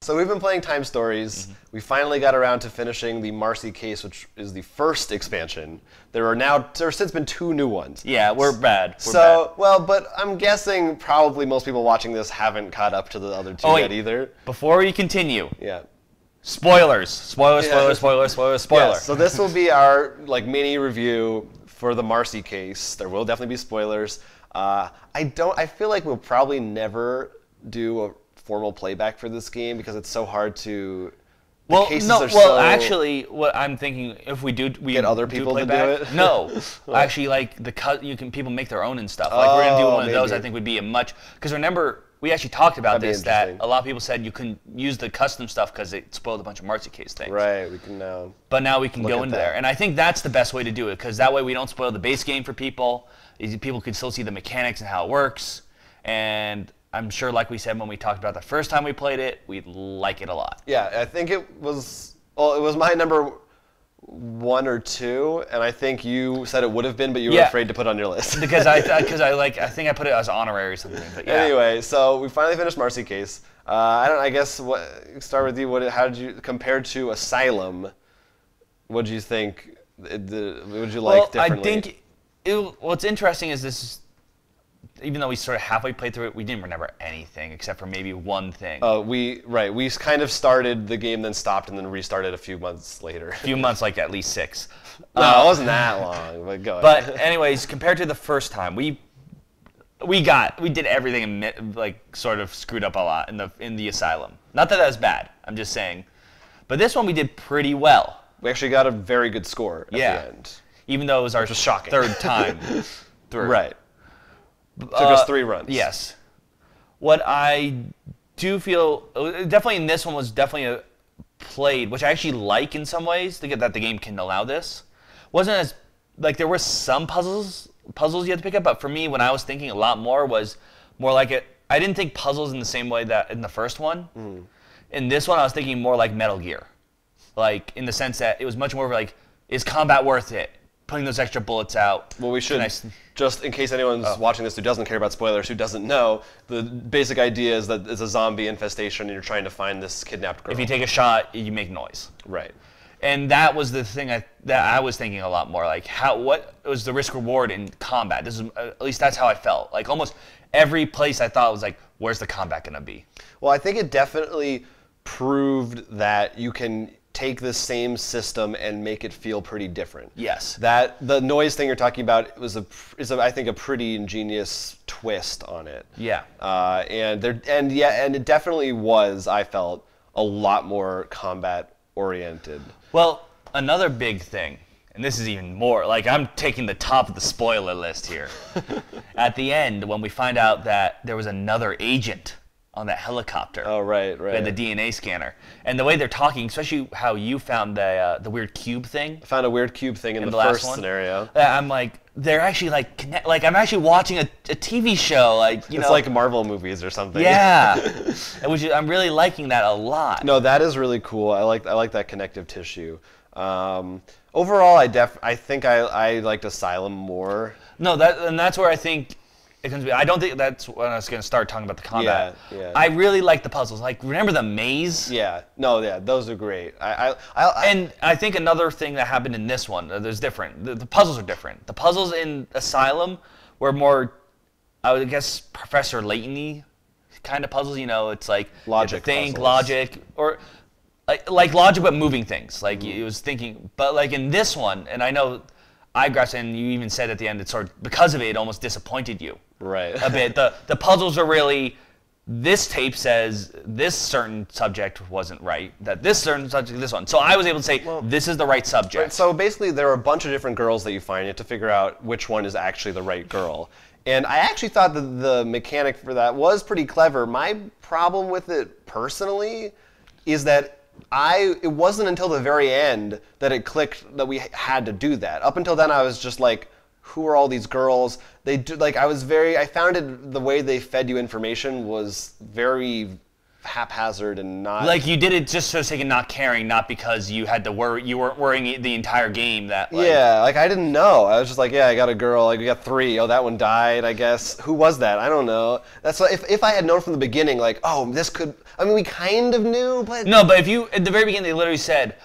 So we've been playing T.I.M.E Stories. We finally got around to finishing the Marcy case, which is the first expansion. There have since been 2 new ones. Yeah, we're bad. Well, but I'm guessing probably most people watching this haven't caught up to the other 2 yet either. Before we continue. Yeah. Spoilers. Spoiler. Yeah, so this will be our mini review for the Marcy case. There will definitely be spoilers. I feel like we'll probably never do a formal playback for this game because it's so hard to. Actually, what I'm thinking, if we get other people to do it. No, actually, people make their own and stuff. Like we're gonna do one of those. I think would be because remember we actually talked about that a lot of people said you couldn't use the custom stuff because it spoiled a bunch of Marcy case things. Right, we can now. But now we can go into there, and I think that's the best way to do it because that way we don't spoil the base game for people. People can still see the mechanics and how it works, and I'm sure, like we said when we talked about the first time we played it, we like it a lot. Yeah, I think it was my number 1 or 2, and I think you said it would have been, but you were afraid to put on your list. because I think I put it as honorary or something. But yeah. Anyway, so we finally finished Marcy case. I guess start with you. How did you compare to Asylum? What did you think? What would you like differently? I think what's interesting is this. Even though we sort of halfway played through it, we didn't remember anything except for maybe one thing. We kind of started the game, then stopped, and then restarted a few months later. A few months, like at least 6. No, it wasn't that long. But go ahead. But anyways, compared to the first time, we did everything and sort of screwed up a lot in the Asylum. Not that was bad. I'm just saying. But this one we did pretty well. We actually got a very good score at the end. Even though it was our third time through. Right. Took us 3 runs. Yes. What I do feel, definitely in this one was definitely played, which I actually like in some ways, that the game can allow this. Wasn't as, there were some puzzles you had to pick up, but for me, when I was thinking a lot more, was more like it. I didn't think puzzles in the same way that in the first one. In this one, I was thinking more like Metal Gear. In the sense that it was much more is combat worth it? Putting those extra bullets out. Well, we should, just in case anyone's watching this who doesn't care about spoilers, who doesn't know, the basic idea is that it's a zombie infestation and you're trying to find this kidnapped girl. If you take a shot, you make noise. Right. And that was the thing that I was thinking a lot more. What was the risk reward in combat? At least that's how I felt. Almost every place I thought was where's the combat gonna be? Well, I think it definitely proved that you can take the same system and make it feel pretty different. Yes. That the noise thing you're talking about is I think a pretty ingenious twist on it. Yeah. And it definitely was, I felt, a lot more combat oriented. Well, another big thing, and this is even more, I'm taking the top of the spoiler list here. At the end, when we find out that there was another agent on that helicopter. Oh, right. We had the DNA scanner. And the way they're talking, especially how you found the weird cube thing. I found a weird cube thing in the first scenario. I'm they're actually I'm actually watching a TV show. It's like Marvel movies or something. Yeah. I'm really liking that a lot. No, that is really cool. I like that connective tissue. Overall, I think I liked Asylum more. No, that's where I think it comes. I don't think that's when I was going to start talking about the combat. Yeah. I really like the puzzles. Remember the maze? Yeah. No, yeah, those are great. And I think another thing that happened in this one, there's different. The puzzles are different. The puzzles in Asylum were more, I would guess, Professor Layton-y kind of puzzles. It's logic think, puzzles. logic, or like logic but moving things. It was thinking, but in this one, and I know I grasped it, and you even said at the end, because of it almost disappointed you. Right. A bit. The puzzles are really, this tape says this certain subject wasn't right, that this certain subject, this one. So I was able to say, this is the right subject. Right, so basically there are a bunch of different girls that you find. You have to figure out which one is actually the right girl. And I actually thought that the mechanic for that was pretty clever. My problem with it personally is that it wasn't until the very end that it clicked that we had to do that. Up until then I was just who are all these girls? They do I found it, the way they fed you information was very haphazard and not like you did it just for the sake of not caring, not because you had to worry. You weren't worrying the entire game that. Like, yeah, like I didn't know. I was just like, yeah, I got a girl. Like we got 3. Oh, that one died. I guess. Who was that? I don't know. That's what, if I had known from the beginning, like, oh, this could. I mean, we kind of knew, but no. But if you at the very beginning, they literally said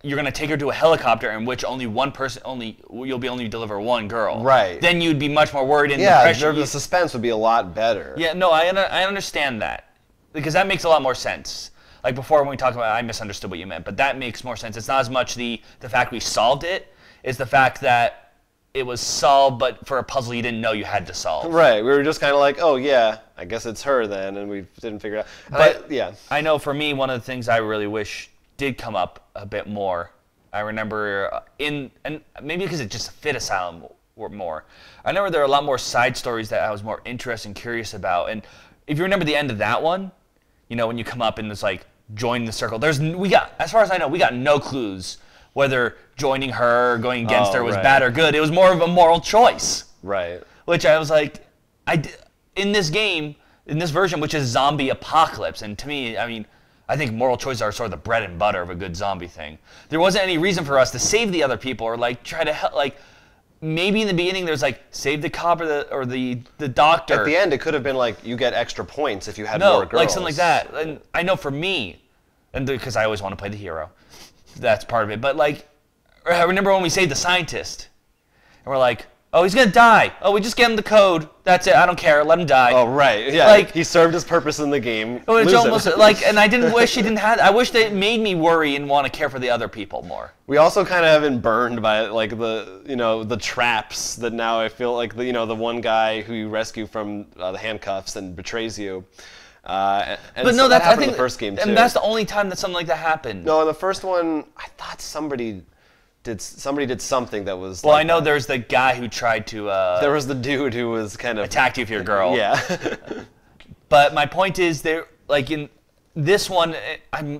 you're gonna take her to a helicopter in which only one person, you'll only deliver one girl. Right. Then you'd be much more worried. And yeah, the pressure. the suspense would be a lot better. Yeah. No, I understand that. Because that makes a lot more sense. Like before when we talked about it, I misunderstood what you meant, but that makes more sense. It's not as much the fact we solved it, it's the fact that it was solved, but for a puzzle you didn't know you had to solve. Right. We were just kind of like, oh yeah, I guess it's her then, and we didn't figure it out. But yeah. I know for me, one of the things I really wish did come up a bit more. I remember and maybe because it just fit Asylum more. I remember there were a lot more side stories that I was more interested and curious about. And if you remember the end of that one, you know, when you come up and it's like join the circle. We got, as far as I know, we got no clues whether joining her or going against her was bad or good. It was more of a moral choice. Right. Which I was like, in this game, in this version, which is zombie apocalypse, and to me, I mean, I think moral choices are sort of the bread and butter of a good zombie thing. There wasn't any reason for us to save the other people or like try to help, like. Maybe in the beginning there's like save the cop or the doctor. At the end it could have been like you get extra points if you had more girls. Like something like that. And I know for me, and because I always want to play the hero, that's part of it. But like, I remember when we saved the scientist, and we're like, oh, he's gonna die. Oh, we just gave him the code. That's it. I don't care. Let him die. Oh, right. Yeah. Like he served his purpose in the game. It's almost like, and I didn't wish he didn't have. I wish that it made me worry and want to care for the other people more. We also kind of have been burned by like the traps that now I feel like the one guy who you rescue from the handcuffs and betrays you. But no, so that happened I think in the first game too. And that's the only time that something like that happened. No, in the first one, I thought somebody did something that was. Well, like I know that. there's the guy who tried to. There was the dude who was kind of attacked you if you're a girl. Yeah. But my point is, there like in this one,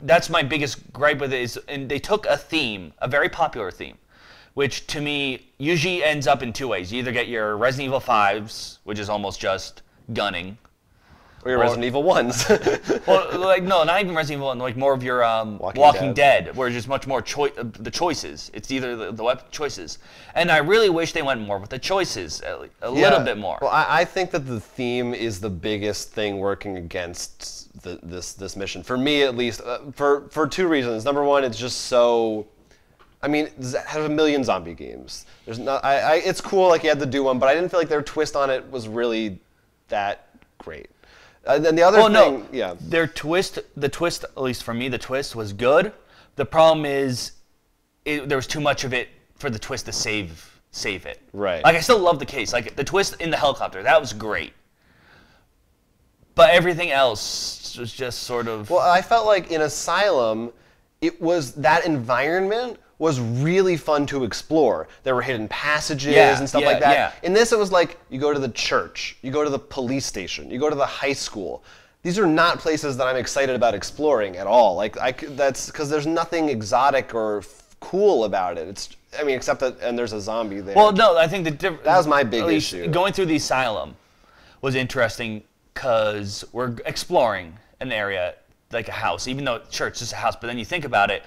that's my biggest gripe with it is, and they took a theme, a very popular theme, which to me usually ends up in 2 ways. You either get your Resident Evil 5s, which is almost just gunning. Or your Resident Evil 1s. Well, like no, not even Resident Evil 1. Like more of your Walking Dead, where there's much more the choices. It's either the weapon choices, and I really wish they went more with the choices a little bit more. Well, I think that the theme is the biggest thing working against this mission for me, at least, for 2 reasons. Number one, it's just so. I mean, have a million zombie games. There's not. It's cool, like you had to do one, but I didn't feel like their twist on it was really that great. Then the other thing, yeah. The twist, at least for me, the twist was good. The problem is, there was too much of it for the twist to save it. Right. Like I still love the case. Like the twist in the helicopter, that was great. But everything else was just sort of. Well, I felt like in Asylum, it was that environment was really fun to explore. There were hidden passages and stuff like that. Yeah. In this, it was like, you go to the church, you go to the police station, you go to the high school. These are not places that I'm excited about exploring at all. Like, that's because there's nothing exotic or cool about it. I mean, except that, and there's a zombie there. Well, no, I think that was my big issue. Going through the Asylum was interesting because we're exploring an area like a house, even though sure it's just a house, but then you think about it,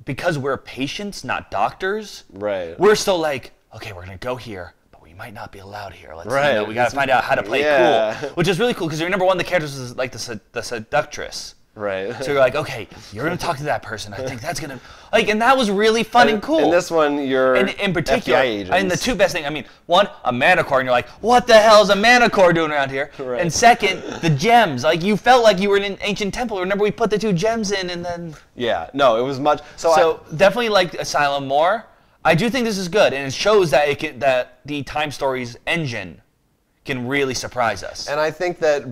because we're patients, not doctors, right? We're still like, okay, we're gonna go here, but we might not be allowed here. Let's right. We gotta find out how to play cool, which is really cool because remember one of the characters was like the seductress. Right. So you're like, okay, you're gonna talk to that person. I think that's gonna like, and that was really fun and cool. In this one, you're in particular, FBI agents. And the 2 best things. I mean, one, a manicore, and you're like, what the hell is a manicore doing around here? Right. And second, the gems. Like you felt like you were in an ancient temple. Remember, we put the 2 gems in, and then. Yeah. No, it was much. So definitely like Asylum more. I do think this is good, and it shows that that the T.I.M.E Stories engine can really surprise us. And I think that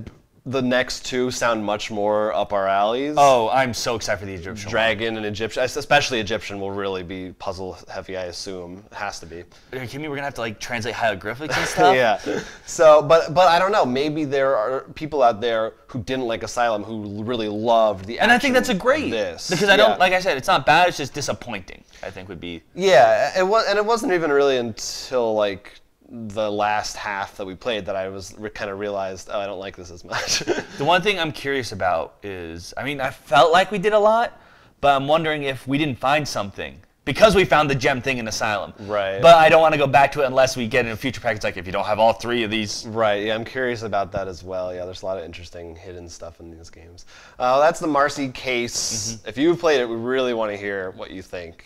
the next 2 sound much more up our alleys. Oh, I'm so excited for the Egyptian Dragon and Egyptian, especially Egyptian, will really be puzzle heavy, I assume. It has to be. Are you kidding me? We're gonna have to like translate hieroglyphics and stuff? Yeah. So, but I don't know. Maybe there are people out there who didn't like Asylum who really loved the action. And I think that's a great. Because I don't, like I said, it's not bad. It's just disappointing. I think would be. Yeah, it wasn't even really until like the last half that we played that I was kind of realized, oh, I don't like this as much. The one thing I'm curious about is, I mean, I felt like we did a lot, but I'm wondering if we didn't find something. Because we found the gem thing in Asylum. Right. But I don't want to go back to it unless we get in a future package, like if you don't have all 3 of these. Right, yeah, I'm curious about that as well. Yeah, there's a lot of interesting hidden stuff in these games. That's the Marcy case. If you've played it, we really want to hear what you think.